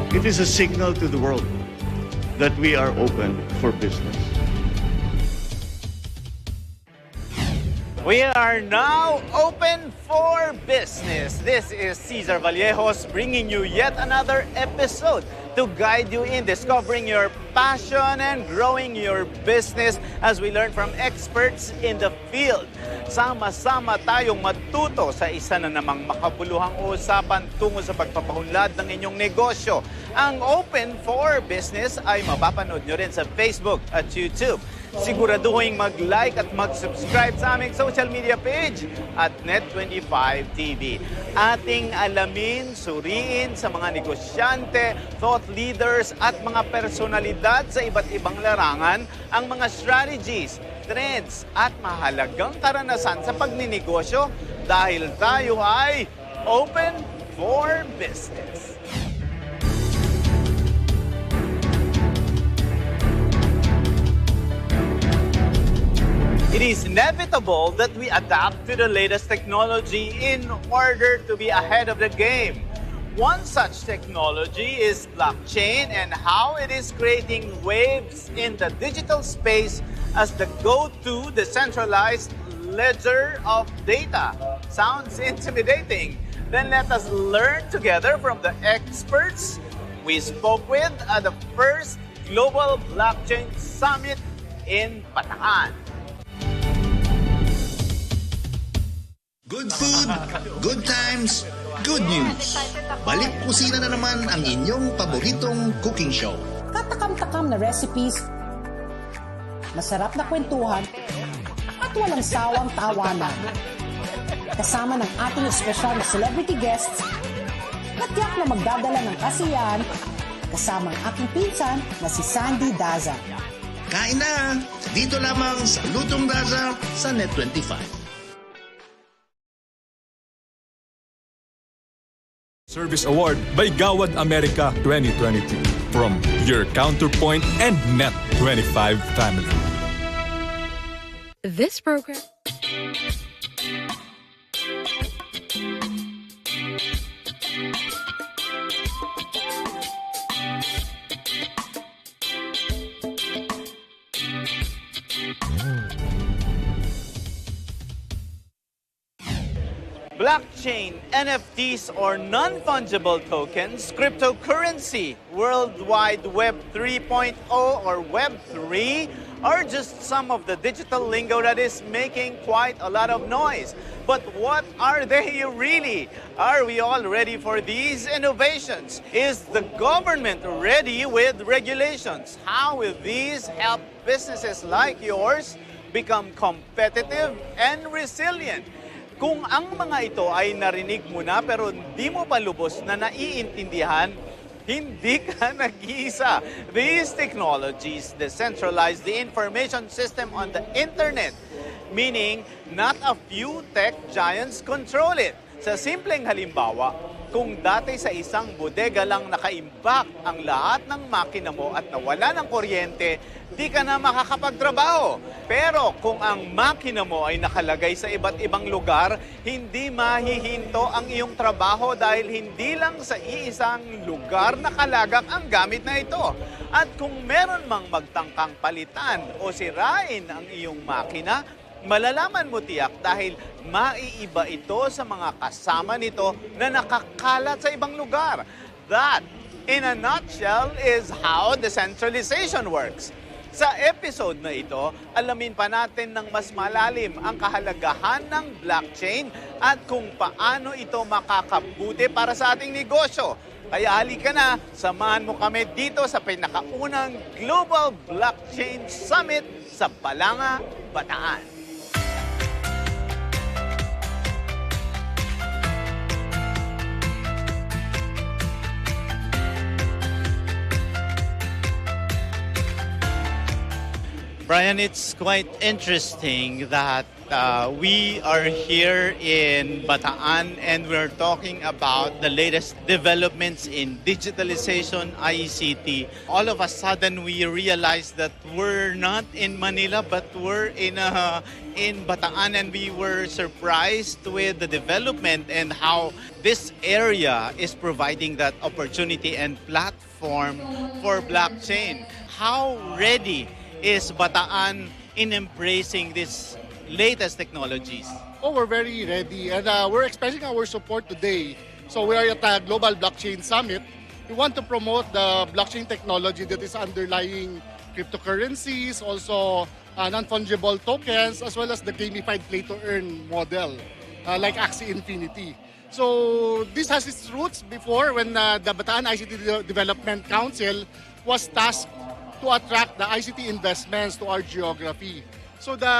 It is a signal to the world that we are open for business. We are now open for business. This is Cesar Vallejos bringing you yet another episode to guide you in discovering your passion and growing your business as we learn from experts in the field. Sama-sama tayong matuto sa isa na namang makabuluhang usapan tungo sa pagpapahunlad ng inyong negosyo. Ang Open for Business ay mapapanood nyo rin sa Facebook at YouTube. Siguraduhin mag-like at mag-subscribe sa aming social media page at Net25 TV. Ating alamin, suriin sa mga negosyante, thought leaders at mga personalidad sa iba't ibang larangan ang mga strategies, trends at mahalagang karanasan sa pagninegosyo dahil tayo ay open for business. It is inevitable that we adapt to the latest technology in order to be ahead of the game. One such technology is blockchain and how it is creating waves in the digital space as the go-to decentralized ledger of data. Sounds intimidating. Then let us learn together from the experts we spoke with at the first Global Blockchain Summit in Bataan. Good food, good times, good news. Balik kusina na naman ang inyong paboritong cooking show. Katakam-takam na recipes, masarap na kwentuhan, at walang sawang tawanan. Kasama ng ating espesyal na celebrity guests, natiyak na magdadala ng kasiyahan, kasama ang aking pinsan na si Sandy Daza. Kain na! Dito lamang sa Lutong Daza sa Net25. Service Award by Gawad America 2022 from your Counterpoint and Net25 family. This program. Blockchain, NFTs or non-fungible tokens, cryptocurrency, World Wide Web 3.0 or Web 3 are just some of the digital lingo that is making quite a lot of noise. But what are they really? Are we all ready for these innovations? Is the government ready with regulations? How will these help businesses like yours become competitive and resilient? Kung ang mga ito ay narinig mo na pero hindi mo pa lubos na naiintindihan, hindi ka nag-iisa. These technologies decentralize the information system on the internet, meaning not a few tech giants control it. Sa simpleng halimbawa, kung dati sa isang bodega lang nakaimbak ang lahat ng makina mo at nawala ng kuryente, di ka na makakapagtrabaho. Pero kung ang makina mo ay nakalagay sa iba't ibang lugar, hindi mahihinto ang iyong trabaho dahil hindi lang sa iisang lugar nakalagak ang gamit na ito. At kung meron mang magtangkang palitan o sirain ang iyong makina, malalaman mo tiyak dahil maiiba ito sa mga kasama nito na nakakalat sa ibang lugar. That, in a nutshell, is how decentralization works. Sa episode na ito, alamin pa natin ng mas malalim ang kahalagahan ng blockchain at kung paano ito makakabuti para sa ating negosyo. Kaya halika na, samahan mo kami dito sa pinakaunang Global Blockchain Summit sa Balanga, Bataan. Brian, it's quite interesting that we are here in Bataan and we're talking about the latest developments in digitalization, ICT. All of a sudden, we realized that we're not in Manila, but we're in Bataan, and we were surprised with the development and how this area is providing that opportunity and platform for blockchain. How ready is Bataan in embracing these latest technologies? Oh, we're very ready, and we're expressing our support today. So we are at a Global Blockchain Summit. We want to promote the blockchain technology that is underlying cryptocurrencies, also non-fungible tokens, as well as the gamified play-to-earn model, like Axie Infinity. So this has its roots before when the Bataan ICT Development Council was tasked to attract the ICT investments to our geography. So the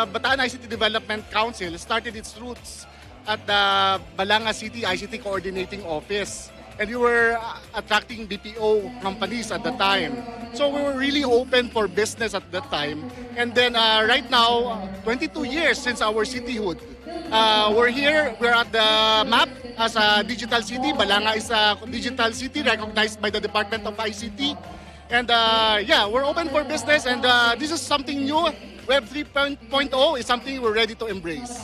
Bataan ICT Development Council started its roots at the Balanga City ICT Coordinating Office. And we were attracting BPO companies at the time. So we were really open for business at that time. And then right now, 22 years since our cityhood, we're here, we're at the map as a digital city. Balanga is a digital city recognized by the Department of ICT. And yeah, we're open for business, and this is something new. Web 3.0 is something we're ready to embrace.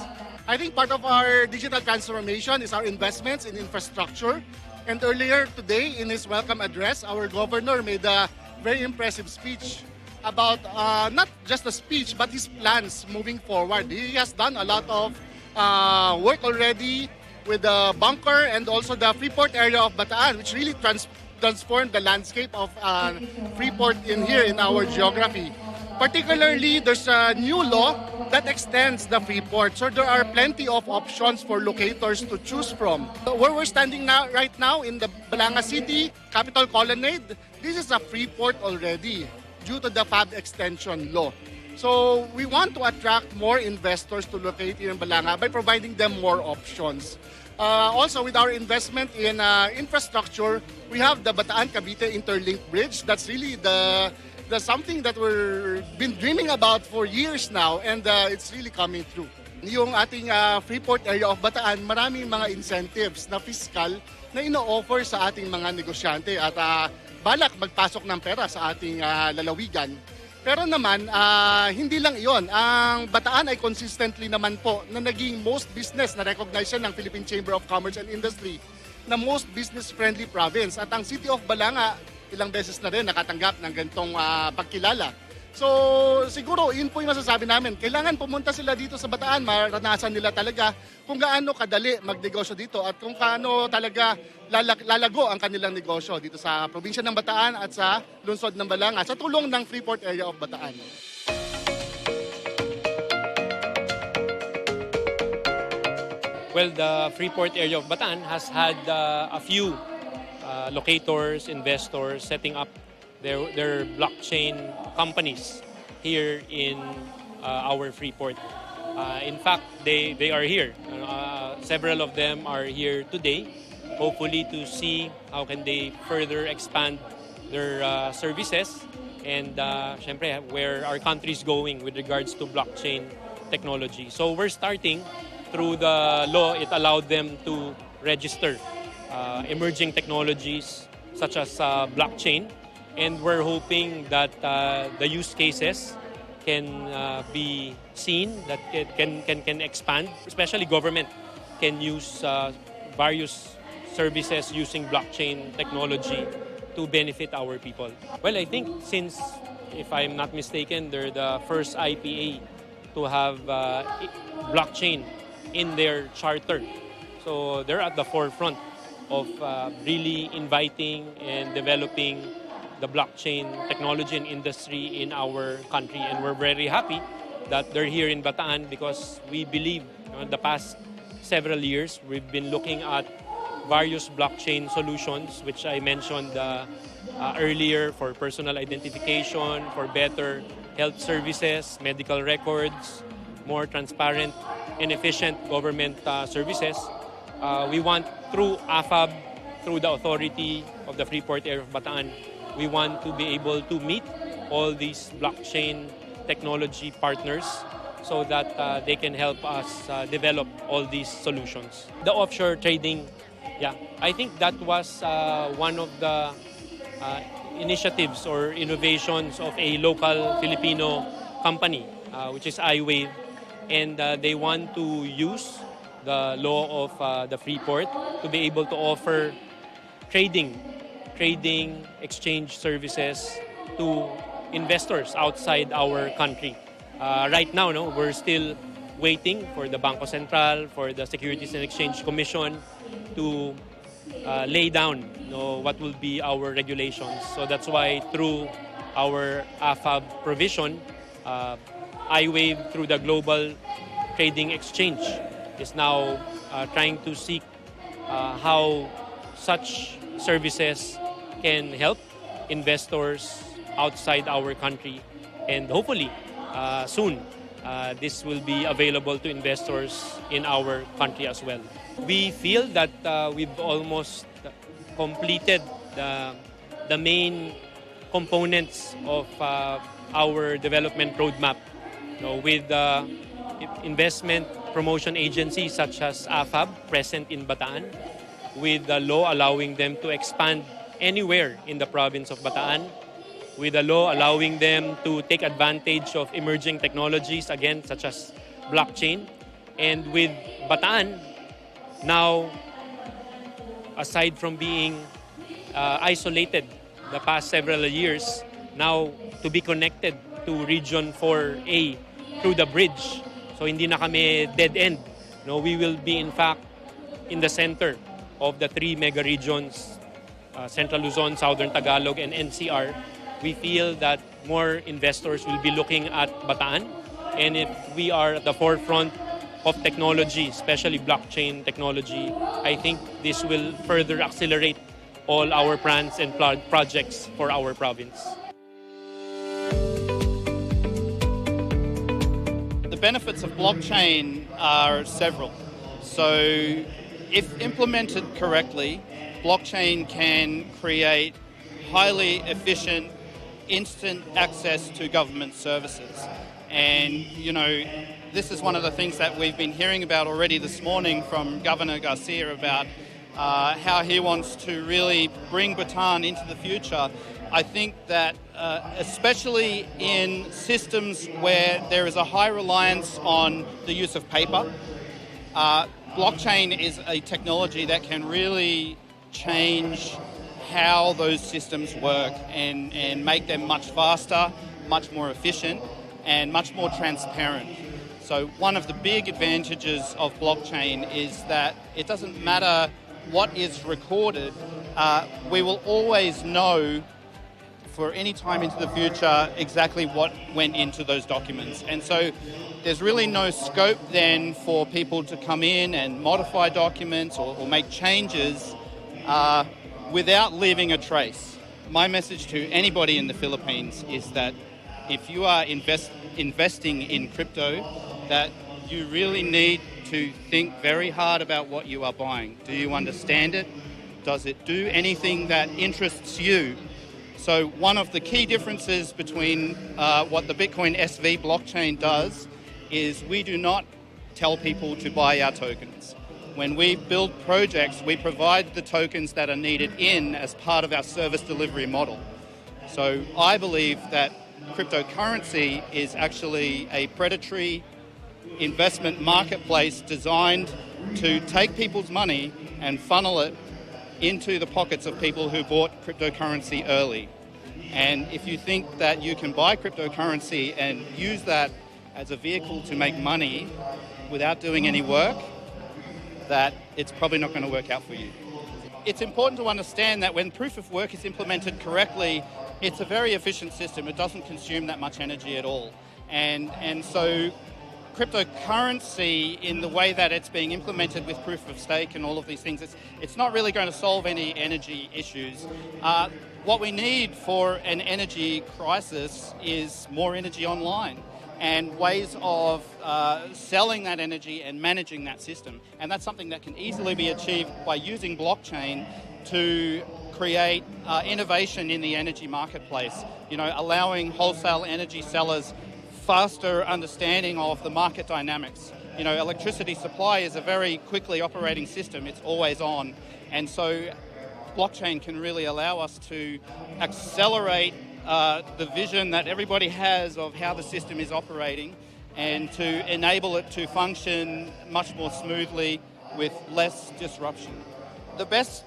I think part of our digital transformation is our investments in infrastructure. And earlier today, in his welcome address, our governor made a very impressive speech about not just a speech, but his plans moving forward. He has done a lot of work already with the bunker and also the Freeport area of Bataan, which really transformed the landscape of Freeport in here in our geography. Particularly, there's a new law that extends the Freeport. So there are plenty of options for locators to choose from. Where we're standing now, right now in the Balanga City, Capitol Colonnade, this is a Freeport already due to the FAB extension law. So we want to attract more investors to locate here in Balanga by providing them more options. Also, with our investment in infrastructure, we have the Bataan-Cavite Interlink Bridge. That's really the something that we've been dreaming about for years now, and it's really coming through. Yung ating Freeport area of Bataan, maraming mga incentives na fiscal na ino-offer sa ating mga negosyante at balak magpasok ng pera sa ating lalawigan. Pero naman, hindi lang iyon. Ang Bataan ay consistently naman po na naging most business na recognize ng Philippine Chamber of Commerce and Industry na most business-friendly province. At ang City of Balanga, ilang beses na rin nakatanggap ng ganitong pagkilala. So siguro yun po yung masasabi namin. Kailangan pumunta sila dito sa Bataan, maranasan nila talaga kung gaano kadali magnegosyo dito at kung gaano talaga lalago ang kanilang negosyo dito sa probinsya ng Bataan at sa lungsod ng Balanga sa tulong ng Freeport area of Bataan. Well, the Freeport area of Bataan has had a few locators, investors setting up their blockchain companies here in our Freeport. In fact, they are here. Several of them are here today, hopefully to see how can they further expand their services and syempre, where our country is going with regards to blockchain technology. So we're starting through the law. It allowed them to register emerging technologies such as blockchain, and we're hoping that the use cases can be seen, that it can expand, especially government can use various services using blockchain technology to benefit our people. Well, I think since, if I'm not mistaken, they're the first IPA to have blockchain in their charter. So they're at the forefront of really inviting and developing the blockchain technology and industry in our country. And we're very happy that they're here in Bataan because we believe in the past several years, we've been looking at various blockchain solutions, which I mentioned earlier, for personal identification, for better health services, medical records, more transparent and efficient government services. We want, through AFAB, through the authority of the Freeport area of Bataan, we want to be able to meet all these blockchain technology partners so that they can help us develop all these solutions. The offshore trading, yeah, I think that was one of the initiatives or innovations of a local Filipino company, which is iWave, and they want to use the law of the free port to be able to offer trading exchange services to investors outside our country. Right now, no, we're still waiting for the Bangko Sentral, for the Securities and Exchange Commission to lay down what will be our regulations. So that's why through our AFAB provision, iWave through the Global Trading Exchange is now trying to seek how such services can help investors outside our country, and hopefully soon this will be available to investors in our country as well. We feel that we've almost completed the main components of our development roadmap, with investment promotion agencies such as AFAB present in Bataan, with the law allowing them to expand anywhere in the province of Bataan, with the law allowing them to take advantage of emerging technologies, again, such as blockchain. And with Bataan, now, aside from being isolated the past several years, now to be connected to Region 4A through the bridge. So hindi na kami dead end. We will be, in fact, in the center of the three mega regions, Central Luzon, Southern Tagalog, and NCR. We feel that more investors will be looking at Bataan. And if we are at the forefront of technology, especially blockchain technology, I think this will further accelerate all our plans and projects for our province. The benefits of blockchain are several. So if implemented correctly, blockchain can create highly efficient, instant access to government services. And, this is one of the things that we've been hearing about already this morning from Governor Garcia about how he wants to really bring Bataan into the future. I think that especially in systems where there is a high reliance on the use of paper, blockchain is a technology that can really change how those systems work and make them much faster, much more efficient, and much more transparent. So one of the big advantages of blockchain is that it doesn't matter what is recorded, we will always know for any time into the future exactly what went into those documents. And so there's really no scope then for people to come in and modify documents or make changes without leaving a trace. My message to anybody in the Philippines is that if you are investing in crypto, that you really need to think very hard about what you are buying. Do you understand it? Does it do anything that interests you? So one of the key differences between what the Bitcoin SV blockchain does is we do not tell people to buy our tokens. When we build projects, we provide the tokens that are needed as part of our service delivery model. So I believe that cryptocurrency is actually a predatory investment marketplace designed to take people's money and funnel it into the pockets of people who bought cryptocurrency early. And if you think that you can buy cryptocurrency and use that as a vehicle to make money without doing any work, that it's probably not going to work out for you. It's important to understand that when proof of work is implemented correctly, it's a very efficient system. It doesn't consume that much energy at all. And so cryptocurrency, in the way that it's being implemented with proof of stake and all of these things, it's not really going to solve any energy issues. What we need for an energy crisis is more energy online and ways of selling that energy and managing that system. And that's something that can easily be achieved by using blockchain to create innovation in the energy marketplace, allowing wholesale energy sellers faster understanding of the market dynamics. You know, electricity supply is a very quickly operating system. It's always on. And so blockchain can really allow us to accelerate the vision that everybody has of how the system is operating and to enable it to function much more smoothly with less disruption. The best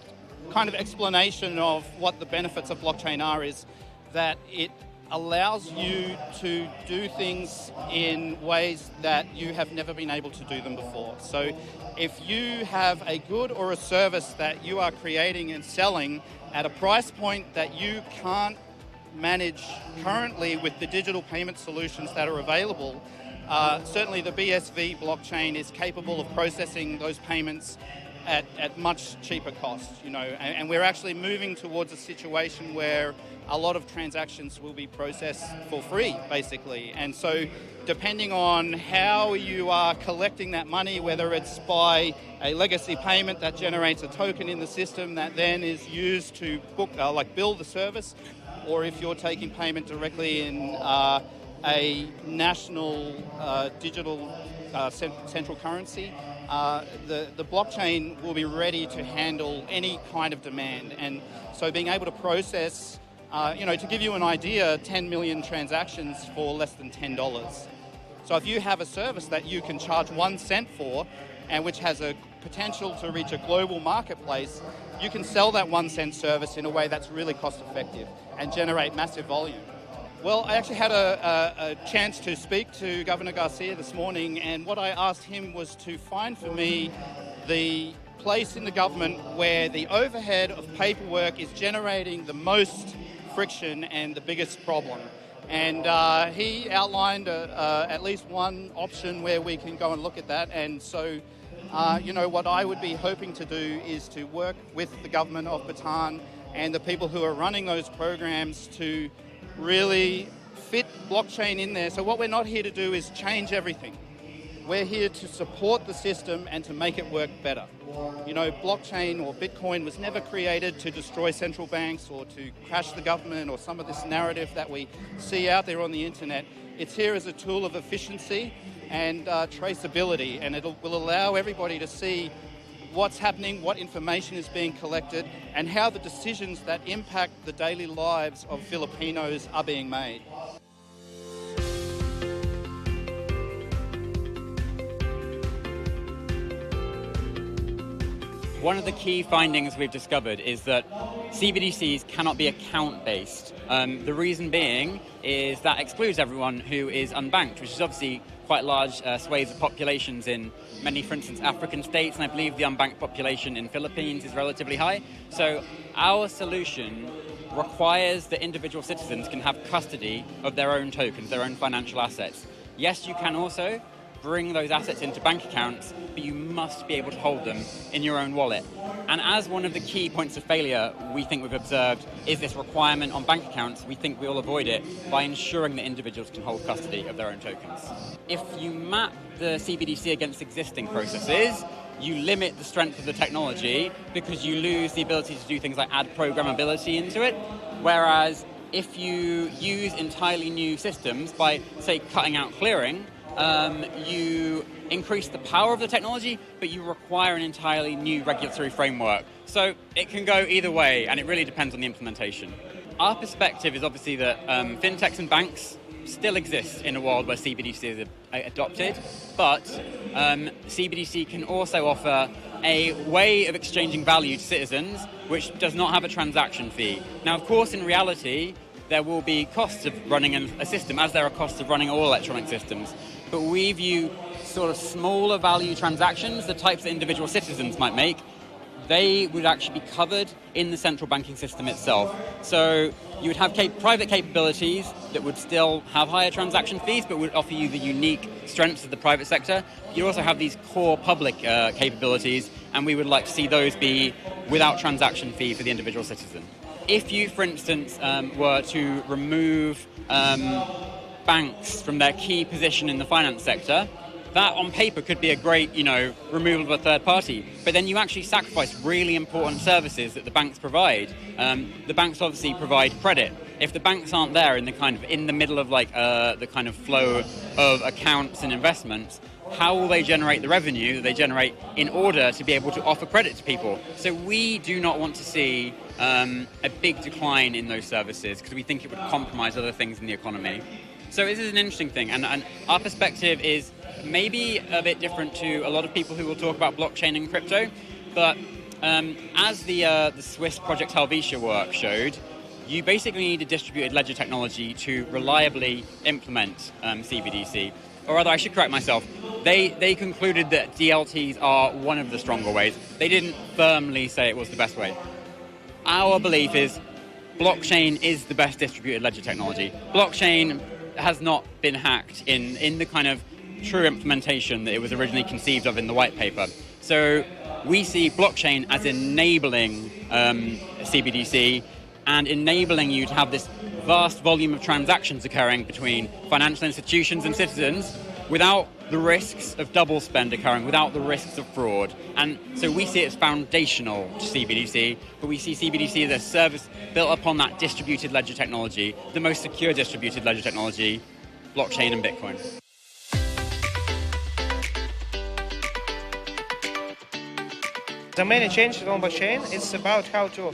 kind of explanation of what the benefits of blockchain are is that it allows you to do things in ways that you have never been able to do them before. So if you have a good or a service that you are creating and selling at a price point that you can't manage currently with the digital payment solutions that are available, certainly the BSV blockchain is capable of processing those payments at much cheaper costs, you know, and we're actually moving towards a situation where a lot of transactions will be processed for free, basically. And so depending on how you are collecting that money, whether it's by a legacy payment that generates a token in the system that then is used to book, bill the service, or if you're taking payment directly in a national digital central currency, the blockchain will be ready to handle any kind of demand. And so being able to process, to give you an idea, 10 million transactions for less than $10. So if you have a service that you can charge 1 cent for, and which has a potential to reach a global marketplace, you can sell that 1 cent service in a way that's really cost effective and generate massive volume. Well, I actually had a chance to speak to Governor Garcia this morning, and what I asked him was to find for me the place in the government where the overhead of paperwork is generating the most friction and the biggest problem. And he outlined at least one option where we can go and look at that. And so, what I would be hoping to do is to work with the government of Bataan and the people who are running those programs to really fit blockchain in there. So what we're not here to do is change everything. We're here to support the system and to make it work better. You know, blockchain or Bitcoin was never created to destroy central banks or to crash the government or some of this narrative that we see out there on the internet. It's here as a tool of efficiency and traceability, and it will allow everybody to see what's happening, what information is being collected, and how the decisions that impact the daily lives of Filipinos are being made. One of the key findings we've discovered is that CBDCs cannot be account-based. The reason being is that excludes everyone who is unbanked, which is obviously quite large swathes of populations in many, for instance, African states, and I believe the unbanked population in Philippines is relatively high. So our solution requires that individual citizens can have custody of their own tokens, their own financial assets. Yes, you can also bring those assets into bank accounts, but you must be able to hold them in your own wallet. And as one of the key points of failure we think we've observed is this requirement on bank accounts, we think we'll avoid it by ensuring that individuals can hold custody of their own tokens. If you map the CBDC against existing processes, you limit the strength of the technology because you lose the ability to do things like add programmability into it, whereas if you use entirely new systems by, say, cutting out clearing, you increase the power of the technology, but you require an entirely new regulatory framework. So it can go either way, and it really depends on the implementation. Our perspective is obviously that fintechs and banks still exist in a world where CBDC is adopted, but CBDC can also offer a way of exchanging value to citizens which does not have a transaction fee. Now, of course, in reality, there will be costs of running a system, as there are costs of running all electronic systems. But we view sort of smaller value transactions, the types that individual citizens might make, they would actually be covered in the central banking system itself. So you would have private capabilities that would still have higher transaction fees, but would offer you the unique strengths of the private sector. You also have these core public capabilities, and we would like to see those be without transaction fee for the individual citizen. If you, for instance, were to remove banks from their key position in the finance sector, that on paper could be a great, removal of a third party. But then you actually sacrifice really important services that the banks provide. The banks obviously provide credit, if the banks aren't there in the middle of the kind of flow of accounts and investments, how will they generate the revenue that they generate in order to be able to offer credit to people? So we do not want to see a big decline in those services because we think it would compromise other things in the economy. So this is an interesting thing, and our perspective is maybe a bit different to a lot of people who will talk about blockchain and crypto, but as the Swiss Project Helvetia work showed, you basically need a distributed ledger technology to reliably implement CBDC. Or rather, I should correct myself. They concluded that DLTs are one of the stronger ways. They didn't firmly say it was the best way. Our belief is blockchain is the best distributed ledger technology. Blockchain has not been hacked in the kind of true implementation that it was originally conceived of in the white paper. So we see blockchain as enabling CBDC and enabling you to have this vast volume of transactions occurring between financial institutions and citizens without the risks of double spend occurring, without the risks of fraud. And so we see it as foundational to CBDC, but we see CBDC as a service built upon that distributed ledger technology, the most secure distributed ledger technology, blockchain and Bitcoin. The main change on blockchain is about how to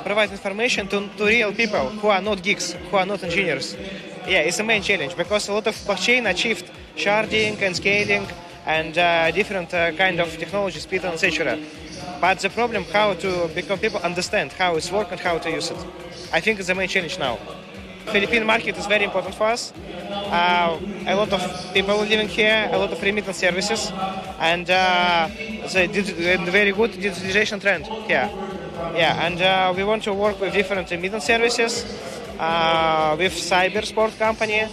provide information to real people who are not geeks, who are not engineers. Yeah, it's the main challenge because a lot of blockchain achieved sharding and scaling and different kind of technology, speed, and etc. But the problem how to become people understand how it's work and how to use it. I think it's the main challenge now. Philippine market is very important for us. A lot of people living here, a lot of remittance services, and the very good digitalization trend here. Yeah, and we want to work with different remittance services, with cyber sport company,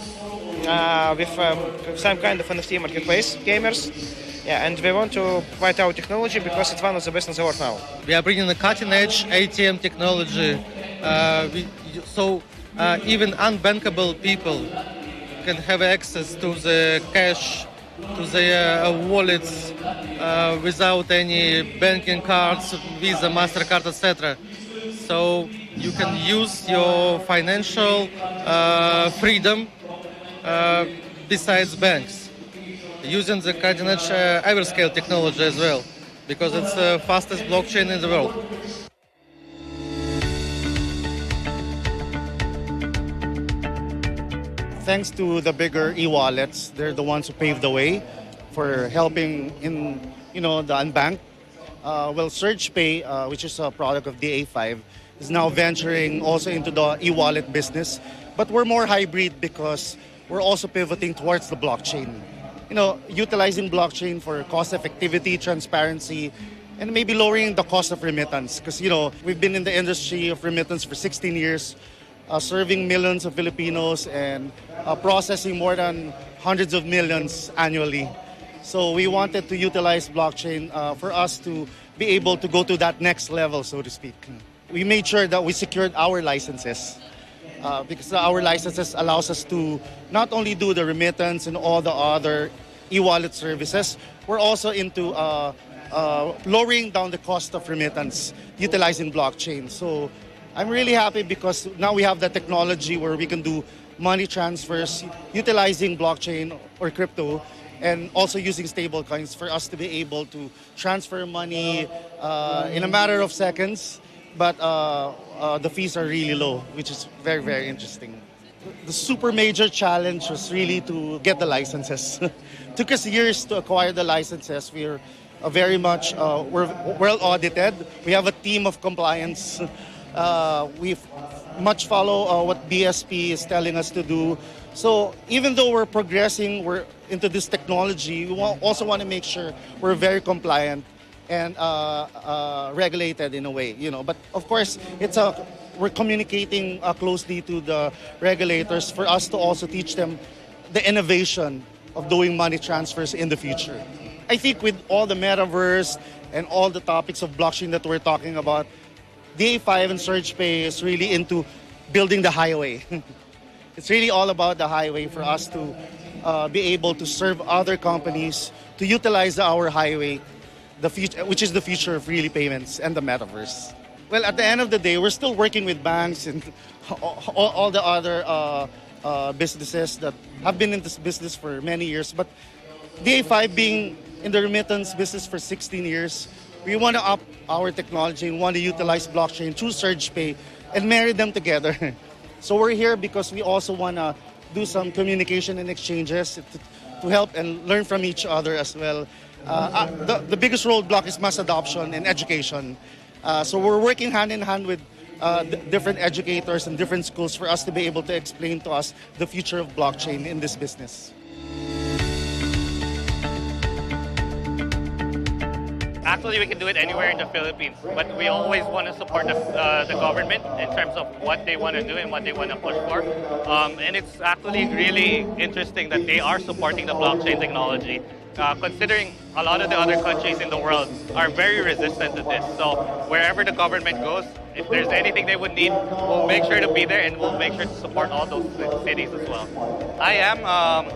with some kind of NFT marketplace, gamers. Yeah, and we want to provide our technology because it's one of the best in the world now. We are bringing the cutting-edge ATM technology, so even unbankable people can have access to the cash, to their wallets without any banking cards, Visa, MasterCard, etc. So you can use your financial freedom besides banks, using the cutting-edge Everscale technology as well, because it's the fastest blockchain in the world. Thanks to the bigger e-wallets, they're the ones who paved the way for helping in, the unbanked. SurgePay, which is a product of the A5, is now venturing also into the e-wallet business. But we're more hybrid because we're also pivoting towards the blockchain. Utilizing blockchain for cost effectivity, transparency, and maybe lowering the cost of remittance. Because, we've been in the industry of remittance for 16 years. Serving millions of Filipinos and processing more than hundreds of millions annually. So we wanted to utilize blockchain for us to be able to go to that next level, so to speak. We made sure that we secured our licenses because our licenses allows us to not only do the remittance and all the other e-wallet services, we're also into lowering down the cost of remittance utilizing blockchain. So I'm really happy because now we have the technology where we can do money transfers utilizing blockchain or crypto and also using stable coins for us to be able to transfer money in a matter of seconds, but the fees are really low, which is very, very interesting. The super major challenge was really to get the licenses. Took us years to acquire the licenses. We're very much, we're well audited. We have a team of compliance. We much follow what BSP is telling us to do. So even though we're progressing, we're into this technology, we also want to make sure we're very compliant and regulated in a way, But of course, we're communicating closely to the regulators for us to also teach them the innovation of doing money transfers in the future. I think with all the metaverse and all the topics of blockchain that we're talking about, the A5 and SurgePay is really into building the highway. It's really all about the highway for us to be able to serve other companies to utilize our highway, the future, which is the future of really payments and the metaverse. Well, at the end of the day, we're still working with banks and all the other businesses that have been in this business for many years. But DA5 being in the remittance business for 16 years, we want to up our technology and want to utilize blockchain through Surge Pay and marry them together. So we're here because we also want to do some communication and exchanges to help and learn from each other as well. The biggest roadblock is mass adoption and education. So we're working hand in hand with different educators and different schools for us to be able to explain to us the future of blockchain in this business. Actually, we can do it anywhere in the Philippines, but we always want to support the government in terms of what they want to do and what they want to push for. And it's actually really interesting that they are supporting the blockchain technology, considering a lot of the other countries in the world are very resistant to this. So wherever the government goes, if there's anything they would need, we'll make sure to be there and we'll make sure to support all those cities as well. I am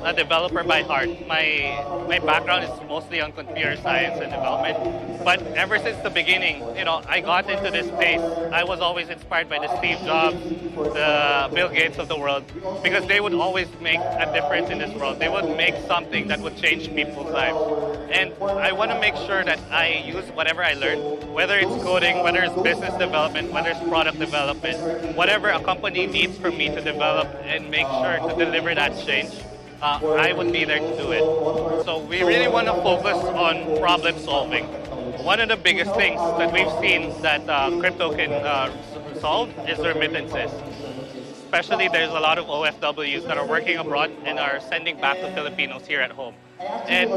a developer by heart. My background is mostly on computer science and development. But ever since the beginning, I got into this space. I was always inspired by the Steve Jobs, the Bill Gates of the world, because they would always make a difference in this world. They would make something that would change people's lives. And I want to make sure that I use whatever I learned, whether it's coding, whether it's business development, whether it's product development, whatever a company needs from me to develop and make sure to deliver that change, I would be there to do it. So we really want to focus on problem solving. One of the biggest things that we've seen that crypto can solve is remittances. Especially there's a lot of OFWs that are working abroad and are sending back to Filipinos here at home. And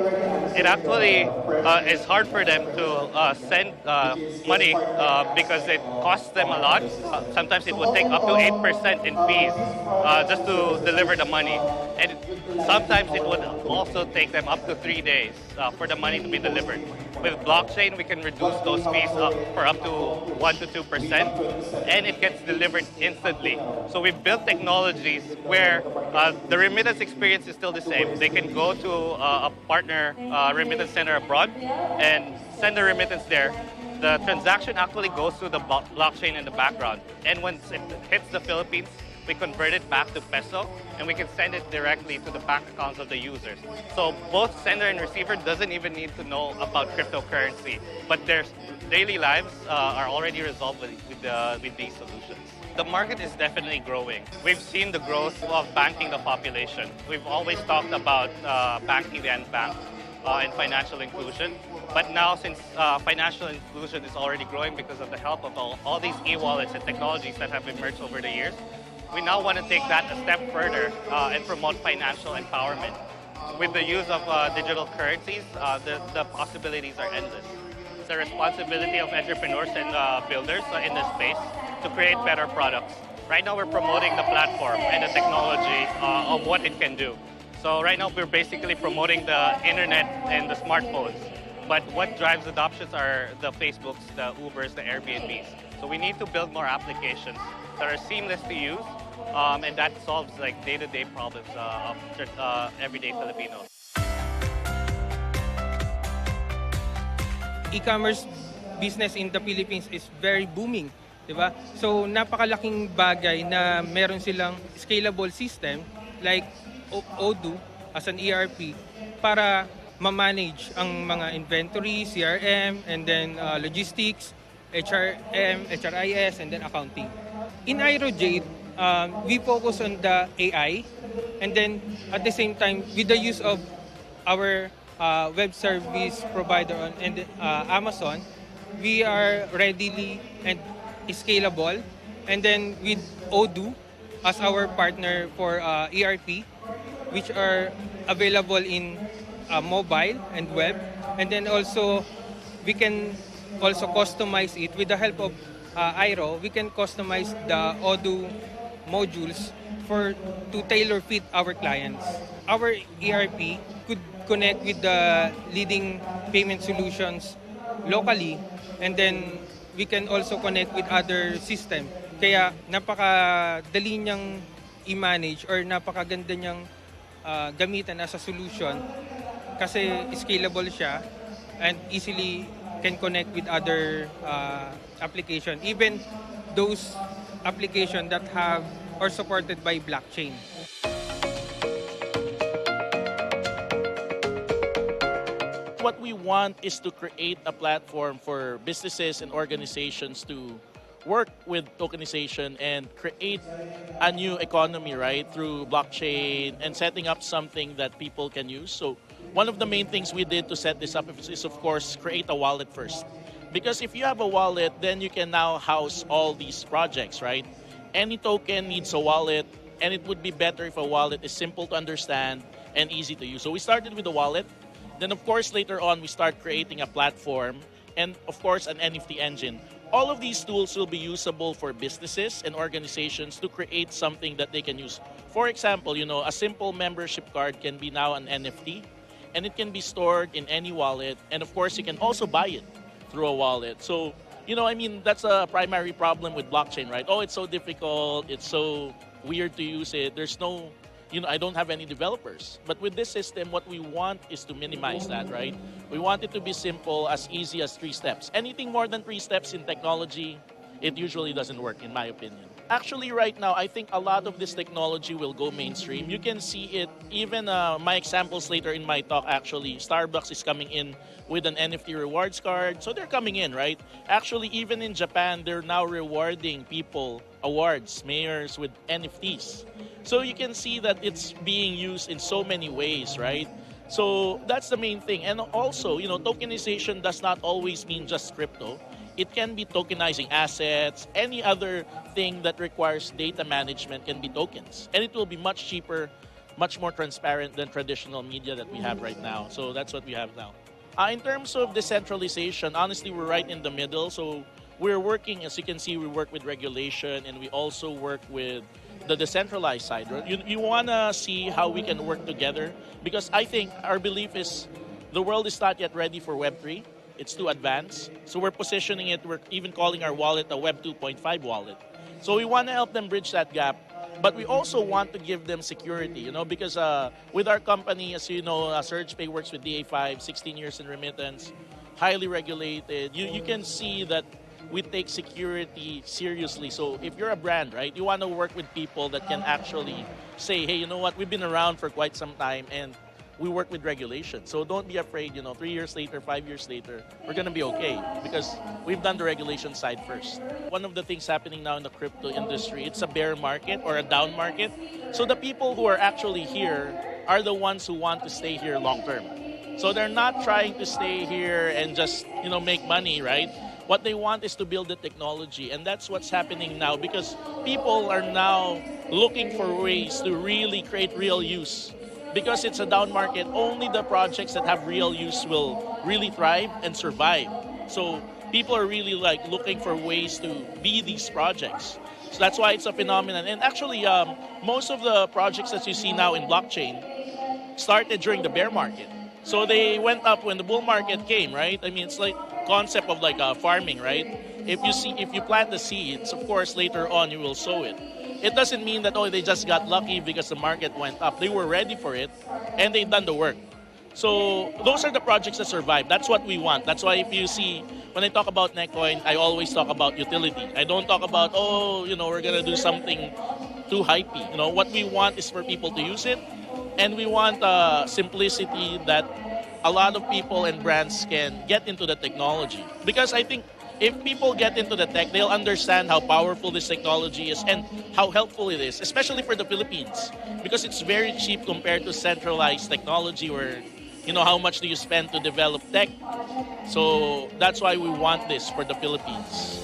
it actually is hard for them to send money because it costs them a lot. Sometimes it would take up to 8% in fees just to deliver the money. And sometimes it would also take them up to 3 days for the money to be delivered. With blockchain, we can reduce those fees for up to 1 to 2%, and it gets delivered instantly. So we've built technologies where the remittance experience is still the same. They can go to a partner remittance center abroad and send the remittance there. The transaction actually goes through the blockchain in the background. And once it hits the Philippines, we convert it back to peso, and we can send it directly to the bank accounts of the users. So both sender and receiver doesn't even need to know about cryptocurrency, but their daily lives are already resolved with these solutions. The market is definitely growing. We've seen the growth of banking the population. We've always talked about banking the unbanked and financial inclusion. But now, since financial inclusion is already growing because of the help of all these e-wallets and technologies that have emerged over the years, we now want to take that a step further and promote financial empowerment. With the use of digital currencies, the possibilities are endless. It's the responsibility of entrepreneurs and builders in this space to create better products. Right now, we're promoting the platform and the technology of what it can do. So right now, we're basically promoting the internet and the smartphones. But what drives adoptions are the Facebooks, the Ubers, the Airbnbs. So we need to build more applications that are seamless to use, and that solves like day-to-day problems of everyday Filipinos. E-commerce business in the Philippines is very booming, di ba? So napakalaking bagay na meron silang scalable system like Odoo as an ERP para ma-manage ang mga inventory, CRM, and then logistics, HRM, HRIS, and then accounting. In AeroJade, we focus on the AI, and then at the same time, with the use of our web service provider on Amazon, we are readily and scalable. And then with Odoo as our partner for ERP, which are available in mobile and web. And then also, we can also customize it with the help of Airo. We can customize the Odoo modules to tailor fit our clients. Our ERP could connect with the leading payment solutions locally, and then we can also connect with other system. Kaya napakadali niyang i-manage or napakaganda niyang gamitan as a solution kasi scalable siya and easily can connect with other application, even those applications that have or supported by blockchain. What we want is to create a platform for businesses and organizations to work with tokenization and create a new economy, right, through blockchain and setting up something that people can use. So one of the main things we did to set this up is, of course, create a wallet first. Because if you have a wallet, then you can now house all these projects, right? Any token needs a wallet, and it would be better if a wallet is simple to understand and easy to use. So we started with a wallet. Then, of course, later on, we start creating a platform and, of course, an NFT engine. All of these tools will be usable for businesses and organizations to create something that they can use. For example, a simple membership card can be now an NFT, and it can be stored in any wallet. And, of course, you can also buy it through a wallet. So, that's a primary problem with blockchain, right? Oh, it's so difficult. It's so weird to use it. There's no... I don't have any developers. But with this system, what we want is to minimize that, right? We want it to be simple, as easy as 3 steps. Anything more than 3 steps in technology, it usually doesn't work, in my opinion. Actually, right now, I think a lot of this technology will go mainstream. You can see it, even my examples later in my talk, actually. Starbucks is coming in with an NFT rewards card. So they're coming in, right? Actually, even in Japan, they're now rewarding people, awards, mayors with NFTs. So you can see that it's being used in so many ways, right? So that's the main thing. And also, tokenization does not always mean just crypto. It can be tokenizing assets. Any other thing that requires data management can be tokens. And it will be much cheaper, much more transparent than traditional media that we have right now. So that's what we have now. In terms of decentralization, honestly, we're right in the middle. So we're working, as you can see, we work with regulation, and we also work with the decentralized side. You want to see how we can work together, because I think our belief is the world is not yet ready for Web3. It's too advanced. So we're positioning it, we're even calling our wallet a Web 2.5 wallet. So we want to help them bridge that gap, but we also want to give them security, because with our company, as you know, SurgePay works with DA5, 16 years in remittance, highly regulated. You can see that we take security seriously. So if you're a brand, right, you want to work with people that can actually say, hey, you know what, we've been around for quite some time and we work with regulation. So don't be afraid, 3 years later, 5 years later, we're going to be okay because we've done the regulation side first. One of the things happening now in the crypto industry, it's a bear market or a down market. So the people who are actually here are the ones who want to stay here long term. So they're not trying to stay here and just, make money, right? What they want is to build the technology, and that's what's happening now because people are now looking for ways to really create real use. Because it's a down market, only the projects that have real use will really thrive and survive. So people are really looking for ways to be these projects. So that's why it's a phenomenon. And actually, most of the projects that you see now in blockchain started during the bear market. So they went up when the bull market came, right? It's like concept of farming, right? If you plant the seeds, of course, later on you will sow it. It doesn't mean that, they just got lucky because the market went up. They were ready for it, and they've done the work. So those are the projects that survive. That's what we want. That's why if you see, when I talk about Netcoin, I always talk about utility. I don't talk about, we're going to do something too hypey. What we want is for people to use it, and we want simplicity that a lot of people and brands can get into the technology. Because I think if people get into the tech, they'll understand how powerful this technology is and how helpful it is, especially for the Philippines, because it's very cheap compared to centralized technology where, how much do you spend to develop tech? So that's why we want this for the Philippines.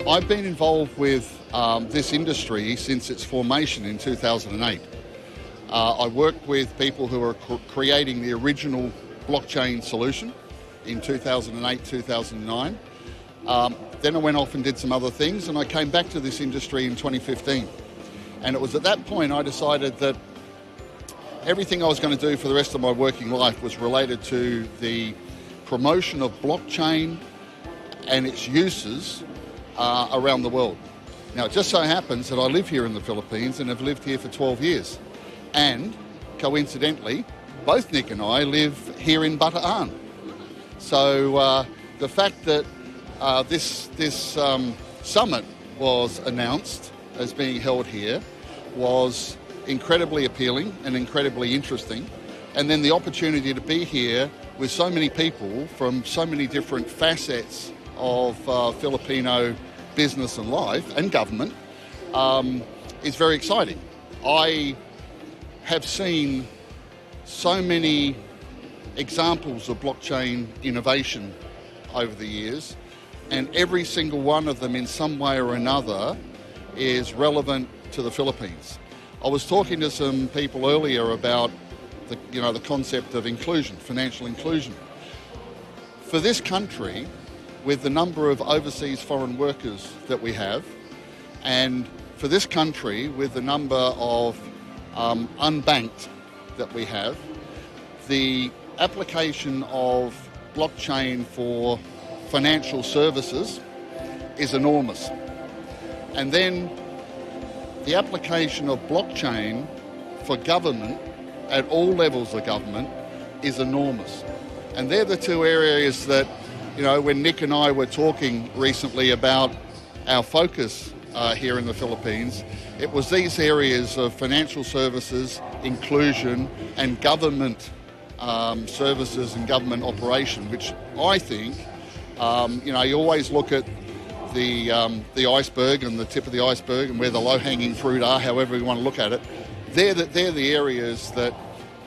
I've been involved with this industry since its formation in 2008. I worked with people who were creating the original blockchain solution in 2008, 2009. Then I went off and did some other things, and I came back to this industry in 2015. And it was at that point I decided that everything I was going to do for the rest of my working life was related to the promotion of blockchain and its uses around the world. Now, it just so happens that I live here in the Philippines and have lived here for 12 years. And, coincidentally, both Nick and I live here in Bataan. So the fact that this summit was announced as being held here was incredibly appealing and incredibly interesting. And then the opportunity to be here with so many people from so many different facets of Filipino business and life and government is very exciting. I have seen so many examples of blockchain innovation over the years, and every single one of them in some way or another is relevant to the Philippines. I was talking to some people earlier about the concept of inclusion, financial inclusion. For this country, with the number of overseas foreign workers that we have, and for this country with the number of unbanked that we have, the application of blockchain for financial services is enormous. And then the application of blockchain for government at all levels of government is enormous. And they're the two areas that, when Nick and I were talking recently about our focus here in the Philippines, it was these areas of financial services, inclusion, and government services and government operation, which I think, you always look at the iceberg and the tip of the iceberg and where the low-hanging fruit are, however you want to look at it. They're the areas that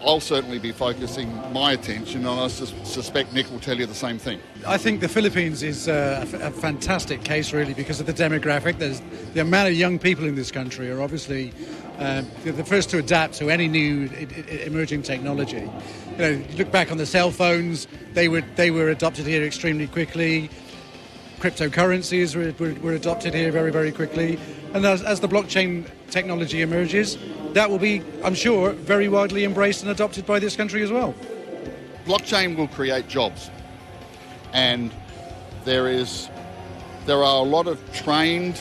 I'll certainly be focusing my attention on. I suspect Nick will tell you the same thing. I think the Philippines is a fantastic case, really, because of the demographic. There's the amount of young people in this country are obviously the first to adapt to any new emerging technology. You look back on the cell phones; they were adopted here extremely quickly. Cryptocurrencies were adopted here very, very quickly. And as the blockchain technology emerges, that will be, I'm sure, very widely embraced and adopted by this country as well. Blockchain will create jobs. And there are a lot of trained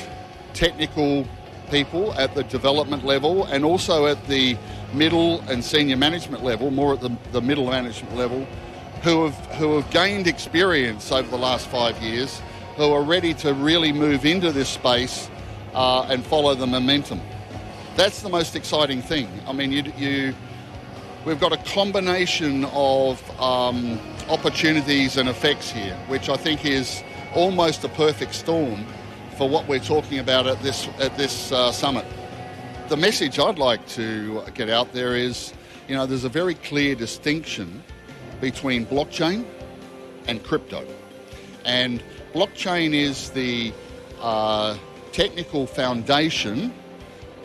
technical people at the development level and also at the middle and senior management level, more at the middle management level, who have gained experience over the last 5 years, who are ready to really move into this space and follow the momentum. That's the most exciting thing. I mean, we've got a combination of opportunities and effects here, which I think is almost a perfect storm for what we're talking about at this summit. The message I'd like to get out there is, there's a very clear distinction between blockchain and crypto. And blockchain is the technical foundation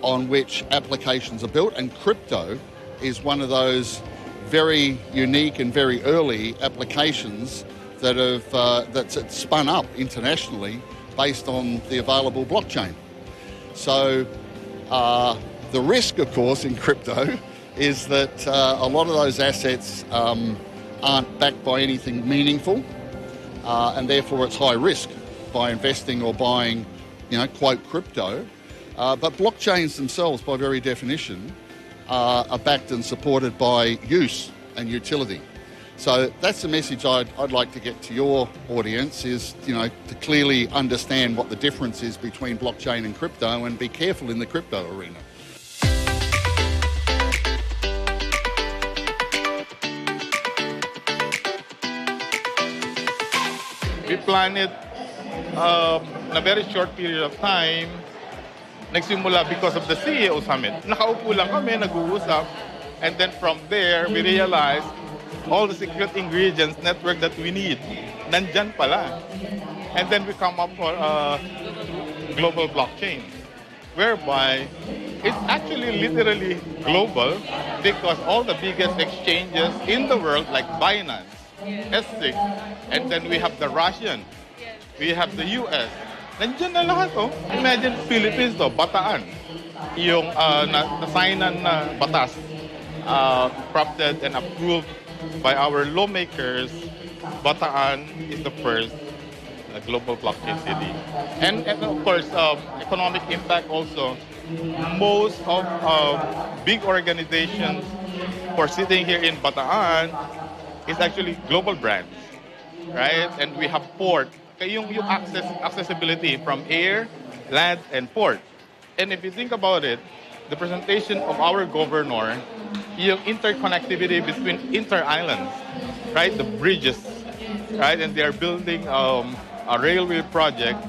on which applications are built, and crypto is one of those very unique and very early applications that that's spun up internationally based on the available blockchain. So the risk, of course, in crypto is that a lot of those assets aren't backed by anything meaningful, and therefore it's high risk by investing or buying, quote, crypto. But blockchains themselves, by very definition, are backed and supported by use and utility. So that's the message I'd like to get to your audience is, to clearly understand what the difference is between blockchain and crypto and be careful in the crypto arena. We planned it in a very short period of time. Nagsimula because of the CEO Summit. Nakaupo lang kami, nag-uusap, and then from there, we realized all the secret ingredients network that we need, nandyan pala. And then we come up for a global blockchain, whereby it's actually literally global because all the biggest exchanges in the world, like Binance, S6, and then we have the Russian, we have the US, nandiyan na lahat, oh. Imagine Philippines, to, Bataan. Yung na-signan na batas, crafted and approved by our lawmakers, Bataan is the first a global blockchain city. And of course, economic impact also. Most of big organizations for sitting here in Bataan is actually global brands, right? And we have port. Kaya yung accessibility from air, land, and port. And if you think about it, the presentation of our governor, yung interconnectivity between inter-islands, right? The bridges, right? And they are building a railway project.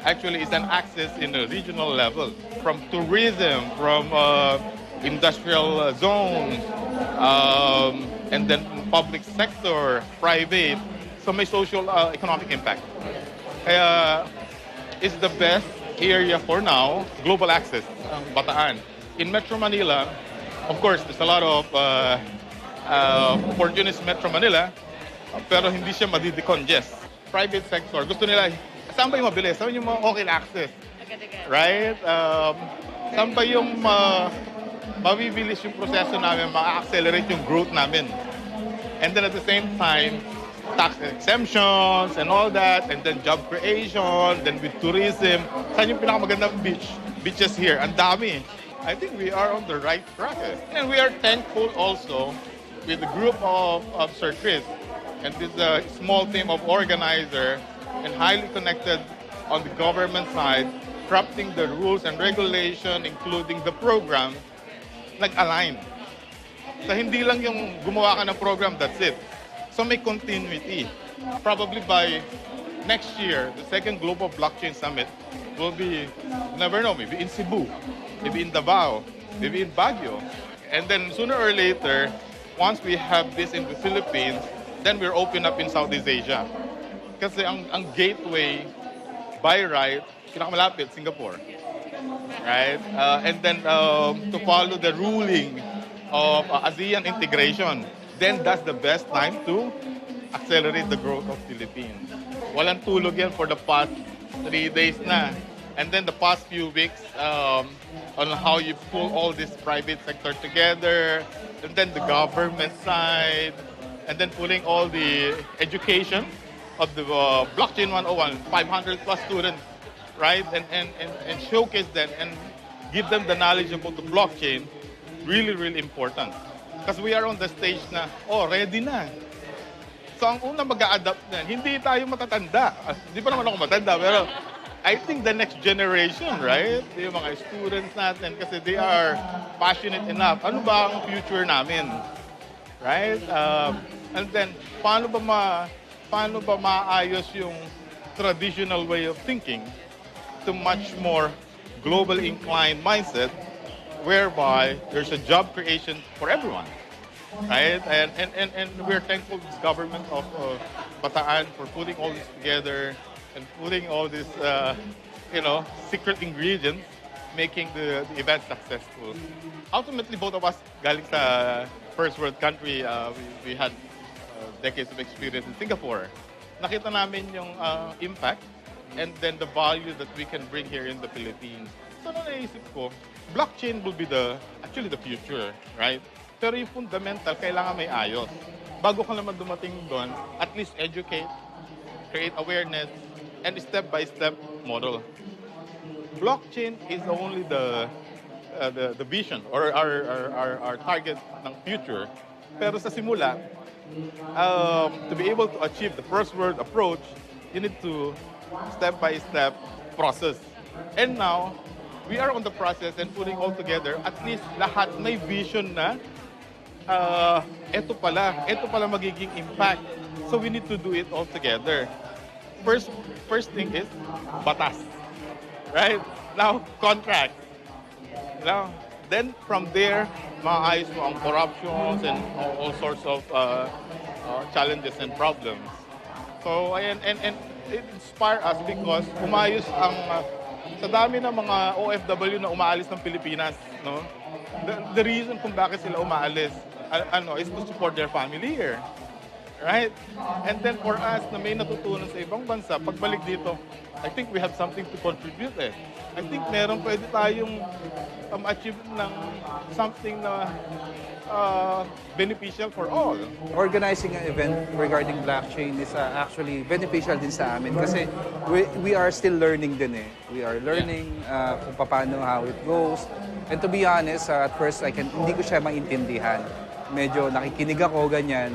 Actually, it's an access in a regional level from tourism, from industrial zones, and then public sector, private. So may social economic impact. Kaya it's the best area for now, global access, Bataan. In Metro Manila, of course, there's a lot of opportunities in Metro Manila, pero hindi siya madidecongest. Private sector, gusto nila, saan ba yung mabilis? Saan yung okay na access? Right? Saan ba yung mabibilis yung proseso namin, ma-accelerate yung growth namin? And then at the same time, tax exemptions and all that, and then job creation, then with tourism. Saan yung pinakamagandang beaches here? Ang dami. I think we are on the right track. And we are thankful also with the group of Sir Chris and this small team of organizers and highly connected on the government side, crafting the rules and regulation, including the program, nag-align. So hindi lang yung gumawa ka ng program, that's it. So may continuity. Probably by next year, the second Global Blockchain Summit will be, never know, maybe in Cebu, maybe in Davao, maybe in Baguio. And then sooner or later, once we have this in the Philippines, then we're open up in Southeast Asia. Kasi ang gateway, by right, pinakamalapit, Singapore. Right? And then to follow the ruling of ASEAN integration, then that's the best time to accelerate the growth of Philippines. Walang tulog yan for the past 3 days na. And then the past few weeks on how you pull all this private sector together, and then the government side, and then pulling all the education of the Blockchain 101, 500 plus students, right? And showcase them and give them the knowledge about the blockchain, really, really important. Because we are on the stage na, ready na. So ang una mag-a-adapt na, hindi tayo matatanda. Hindi pa naman ako matanda, pero I think the next generation, right? Yung mga students natin, kasi they are passionate enough. Ano ba ang future namin? Right? And then, paano ba maayos yung traditional way of thinking to much more globally inclined mindset whereby there's a job creation for everyone, right? And we're thankful to this government of Bataan for putting all this together and putting all these, secret ingredients, making the event successful. Ultimately, both of us, galing sa first world country, we had decades of experience in Singapore. Nakita namin yung impact and then the value that we can bring here in the Philippines. So, naisip ko, blockchain will be actually the future, right? Pero yung fundamental, kailangan may ayos. Bago ka naman dumating doon, at least educate, create awareness, and step-by-step model. Blockchain is only the vision or our target ng future. Pero sa simula, to be able to achieve the first world approach, you need to step-by-step process. And now, we are on the process and putting all together, at least lahat may vision na, ito pala magiging impact. So we need to do it all together. First thing is batas, right? Now, contract. Now, then from there, maayos mo ang corruptions and all sorts of challenges and problems. So, and it inspired us because umayos ang sa dami ng mga OFW na umaalis ng Pilipinas, no? The reason kung bakit sila umaalis, is to support their family here. Right? And then for us na may natutunan sa ibang bansa, pagbalik dito, I think we have something to contribute eh. I think meron pwede tayong achieve ng something na beneficial for all. Organizing an event regarding blockchain is actually beneficial din sa amin kasi we are still learning din eh. We are learning kung paano, how it goes. And to be honest, at first hindi ko siya maintindihan. Medyo nakikinig ako ganyan,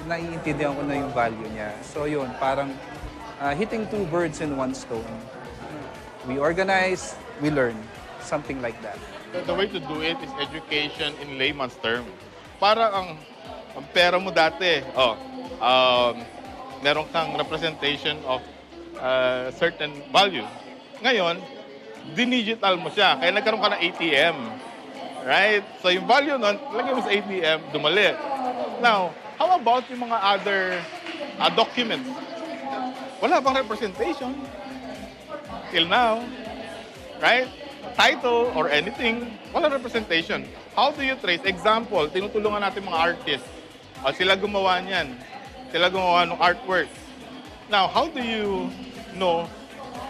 naiintindihan ko na yung value niya. So yun, parang hitting two birds in one stone. We organize, we learn. Something like that. The way to do it is education in layman's term. Para ang pera mo dati, meron kang representation of certain value. Ngayon, dinigital mo siya. Kaya nagkaroon ka ng ATM. Right? So yung value nun, lagay mo sa ATM, dumali. Now, how about yung mga other documents? Wala bang representation? Till now. Right? Title or anything, wala representation. How do you trace? Example, tinutulungan natin mga artists. Sila gumawa niyan. Sila gumawa ng artwork. Now, how do you know,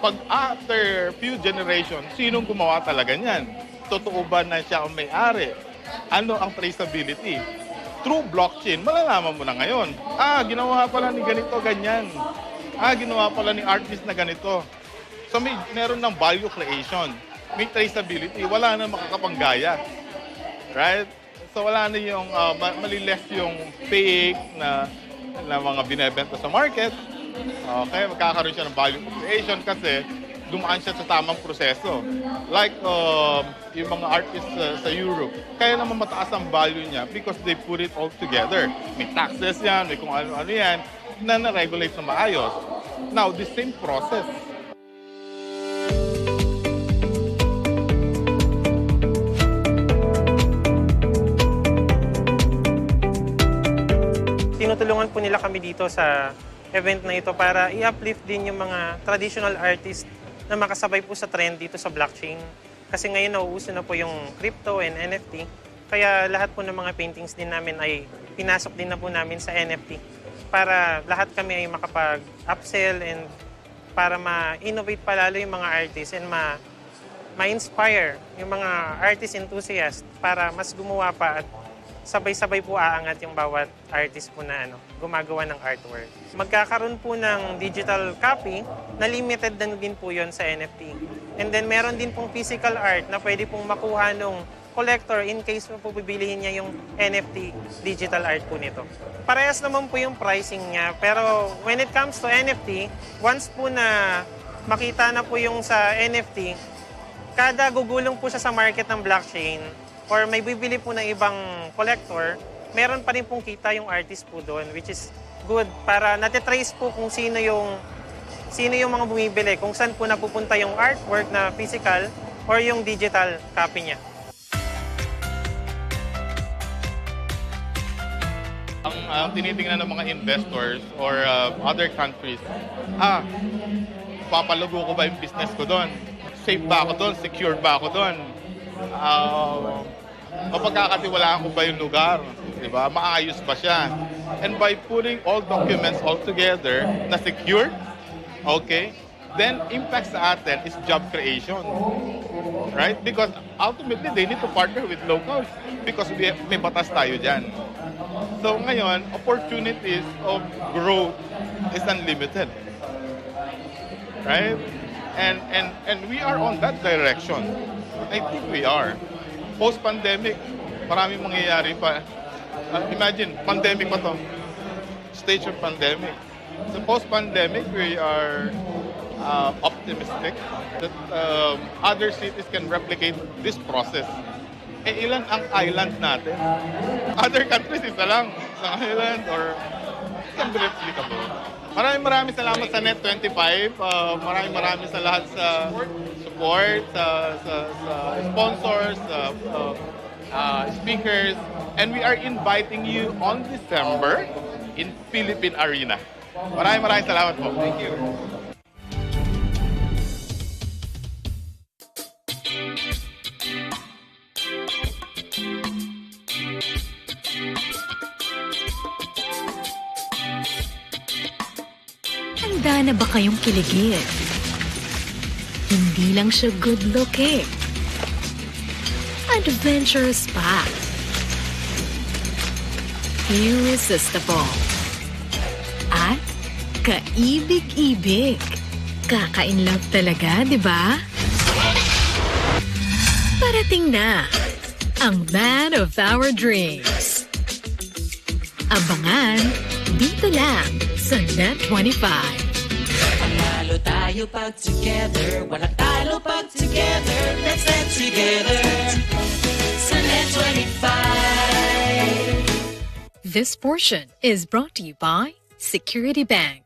pag after few generations, sinong gumawa talaga niyan? Totoo ba na siya ang may-ari? Ano ang traceability? Through blockchain, malalaman mo na ngayon. Ginawa pala ni ganito, ganyan. Ginawa pala ni artist na ganito. So meron ng value creation. May traceability. Wala na makakapanggaya. Right? So wala na yung maliless yung fake na mga binebenta sa market. Okay, magkakaroon siya ng value creation kasi dumaan siya sa tamang proseso. Like yung mga artists sa Europe, kaya naman mataas ang value niya because they put it all together. May taxes yan, may kung ano-ano yan, na na-regulate na maayos. Now, the same process. Tinutulungan po nila kami dito sa event na ito para i-uplift din yung mga traditional artists na makasabay po sa trend dito sa blockchain. Kasi ngayon nauuso na po yung crypto and NFT. Kaya lahat po ng mga paintings din namin ay pinasok din na po namin sa NFT para lahat kami ay makapag-upsell and para ma-innovate palalo yung mga artists and ma-inspire yung mga artist enthusiasts para mas gumawa pa at sabay-sabay po aangat yung bawat artist po na gumagawa ng artwork. Magkakaroon po ng digital copy na limited din po yon sa NFT. And then meron din pong physical art na pwede pong makuha ng collector in case po bibilihin niya yung NFT digital art po nito. Parehas naman po yung pricing niya, pero when it comes to NFT, once po na makita na po yung sa NFT, kada gugulong po siya sa market ng blockchain, or may bibili po ng ibang collector, meron pa rin pong kita yung artist po doon, which is good para natitrace po kung sino yung mga bumibili, kung saan po napupunta yung artwork na physical or yung digital copy niya. Ang tinitingnan ng mga investors or other countries, papalugo ko ba yung business ko doon? Safe ba ako doon? Secure ba ako doon? Mapagkakatiwalaan ko ba yung lugar? Diba? Maayos ba siya? And by putting all documents all together na secured, okay, then impact sa atin is job creation. Right? Because ultimately, they need to partner with locals because may batas tayo dyan. So ngayon, opportunities of growth is unlimited. Right? And we are on that direction. I think we are. Post-pandemic, maraming mangyayari pa. Imagine, pandemic pa to. Stage of pandemic. So post-pandemic, we are optimistic that other cities can replicate this process. Ilan ang island natin? Other countries, isa lang. Isang island or it can be replicable. Maraming salamat sa Net25. Maraming sa lahat sa support, sa sponsors, speakers. And we are inviting you on December in Philippine Arena. Maraming salamat po. Thank you. Handa na ba kayong kiligin? Hindi lang siya good looking. Adventurous pa. Irresistible. At kaibig-ibig. Kaka-inlove talaga, di ba? Parating na ang man of our dreams. Abangan dito lang sa Net25. Panalo tayo pag together, walang talo pag together, let's get together sa Net25. This portion is brought to you by Security Bank.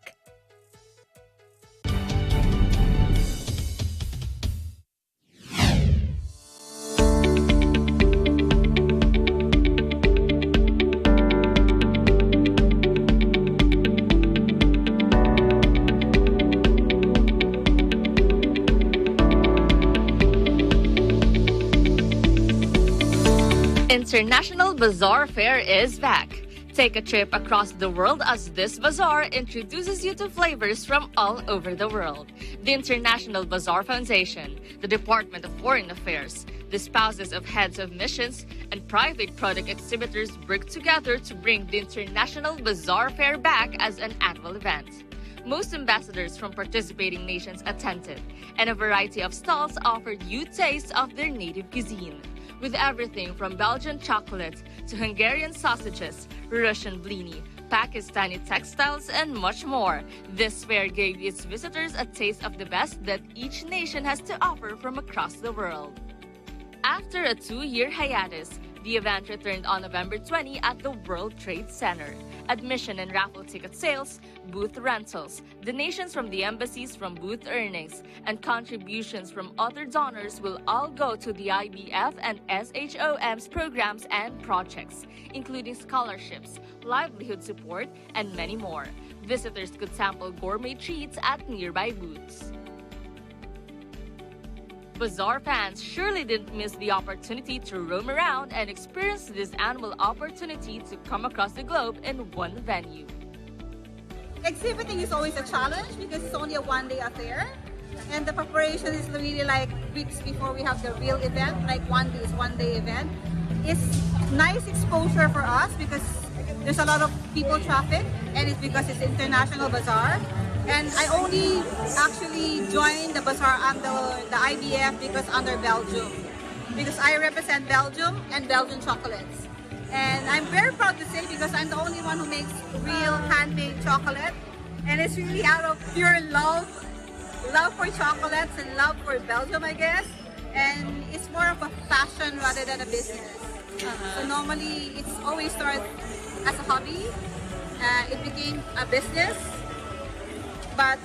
International Bazaar Fair is back. Take a trip across the world as this bazaar introduces you to flavors from all over the world. The International Bazaar Foundation, the Department of Foreign Affairs, the spouses of heads of missions, and private product exhibitors work together to bring the International Bazaar Fair back as an annual event. Most ambassadors from participating nations attended, and a variety of stalls offered you tastes of their native cuisine. With everything from Belgian chocolate to Hungarian sausages, Russian blini, Pakistani textiles, and much more. This fair gave its visitors a taste of the best that each nation has to offer from across the world. After a 2-year hiatus, the event returned on November 20 at the World Trade Center. Admission and raffle ticket sales, booth rentals, donations from the embassies from booth earnings, and contributions from other donors will all go to the IBF and SHOM's programs and projects, including scholarships, livelihood support, and many more. Visitors could sample gourmet treats at nearby booths. Bazaar fans surely didn't miss the opportunity to roam around and experience this annual opportunity to come across the globe in one venue. Exhibiting is always a challenge because it's only a one-day affair, and the preparation is really like weeks before we have the real event, like one-day event. It's nice exposure for us because there's a lot of people traffic, and it's because it's International Bazaar. And I only actually joined the bazaar under the IBF because under Belgium. Because I represent Belgium and Belgian chocolates. And I'm very proud to say because I'm the only one who makes real handmade chocolate. And it's really out of pure love for chocolates and love for Belgium, I guess. And it's more of a passion rather than a business. So normally it's always started as a hobby. It became a business. But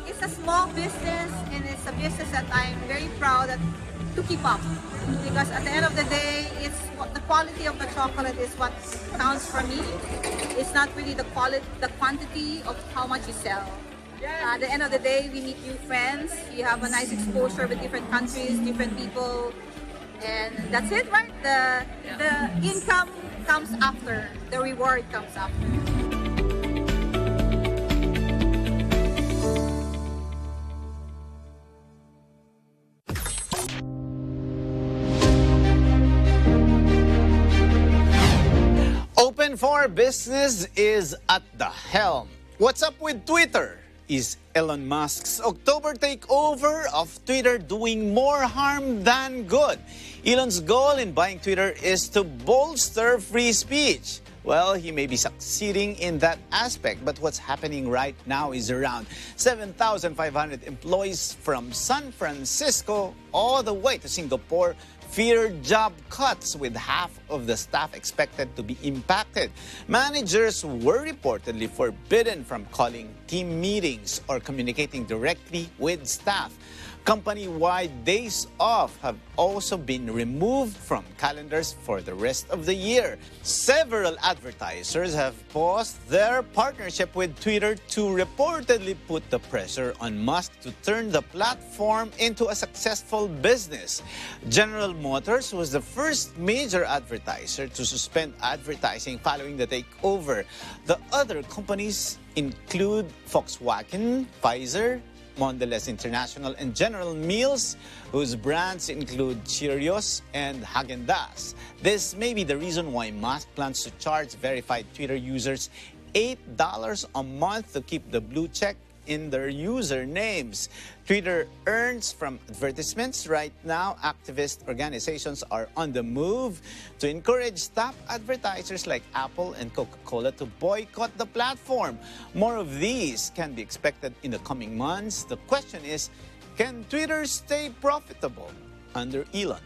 it's a small business, and it's a business that I'm very proud to keep up. Because at the end of the day, it's the quality of the chocolate is what counts for me. It's not really the quantity of how much you sell. At the end of the day, we meet new friends. You have a nice exposure with different countries, different people, and that's it, right? The income comes after. The reward comes after. Open for Business is at the helm. What's up with Twitter? Is Elon Musk's October takeover of Twitter doing more harm than good? Elon's goal in buying Twitter is to bolster free speech. Well, he may be succeeding in that aspect, but what's happening right now is around 7,500 employees from San Francisco all the way to Singapore fear job cuts, with half of the staff expected to be impacted. Managers were reportedly forbidden from calling team meetings or communicating directly with staff. Company-wide days off have also been removed from calendars for the rest of the year. Several advertisers have paused their partnership with Twitter to reportedly put the pressure on Musk to turn the platform into a successful business. General Motors was the first major advertiser to suspend advertising following the takeover. The other companies include Volkswagen, Pfizer, Mondelez International, and General Mills, whose brands include Cheerios and Häagen-Dazs. This may be the reason why Musk plans to charge verified Twitter users $8 a month to keep the blue check in their usernames. Twitter earns from advertisements. Right now, activist organizations are on the move to encourage top advertisers like Apple and Coca-Cola to boycott the platform. More of these can be expected in the coming months. The question is, can Twitter stay profitable under Elon?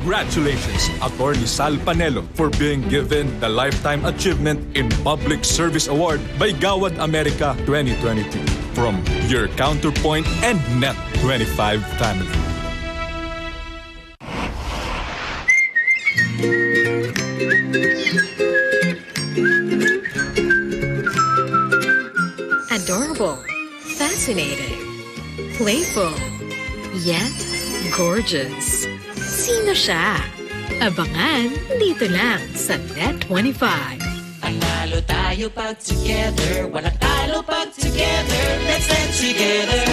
Congratulations, Attorney Sal Panelo, for being given the Lifetime Achievement in Public Service Award by Gawad America 2022 from your Counterpoint and Net 25 family. Adorable, fascinating, playful, yet gorgeous. Sino siya? Abangan dito lang sa Net 25. Panalo tayo pag together, walang talo pag together. Let's stand together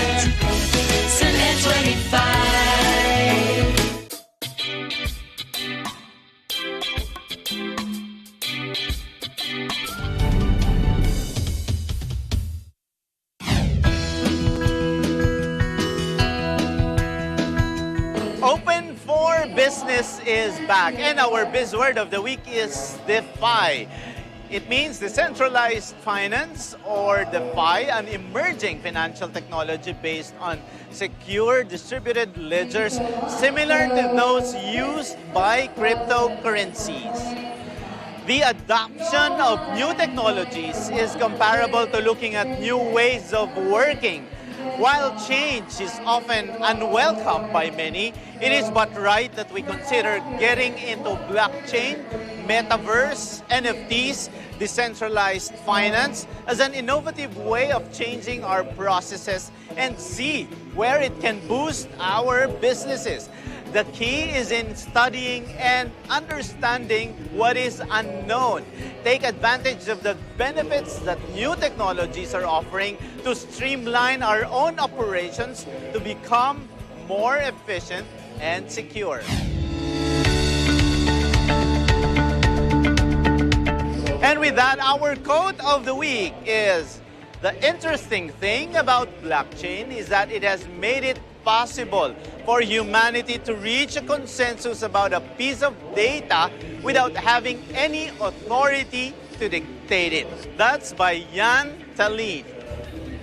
sa Net 25. Open for Business is back, and our buzzword of the week is DeFi. It means decentralized finance, or DeFi, an emerging financial technology based on secure distributed ledgers similar to those used by cryptocurrencies. The adoption of new technologies is comparable to looking at new ways of working. While change is often unwelcome by many, it is but right that we consider getting into blockchain, metaverse, NFTs, decentralized finance as an innovative way of changing our processes and see where it can boost our businesses. The key is in studying and understanding what is unknown. Take advantage of the benefits that new technologies are offering to streamline our own operations to become more efficient and secure. And with that, our quote of the week is, the interesting thing about blockchain is that it has made it possible for humanity to reach a consensus about a piece of data without having any authority to dictate it. That's by Jan Tallinn.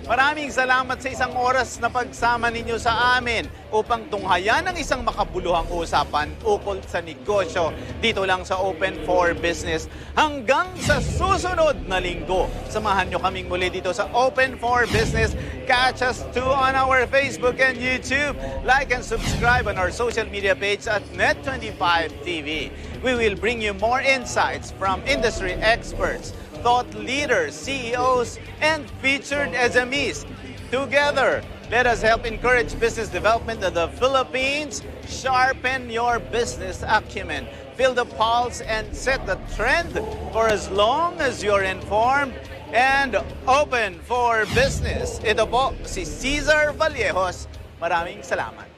Maraming salamat sa isang oras na pagsama ninyo sa amin upang tunghayan ang isang makabuluhang usapan ukol sa negosyo dito lang sa Open for Business. Hanggang sa susunod na linggo, samahan nyo kaming muli dito sa Open for Business. Catch us too on our Facebook and YouTube. Like and subscribe on our social media page at Net25TV. We will bring you more insights from industry experts, thought leaders, CEOs, and featured SMEs. Together, let us help encourage business development in the Philippines. Sharpen your business acumen. Feel the pulse and set the trend for as long as you're informed and open for business. Ito po si Cesar Vallejos. Maraming salamat.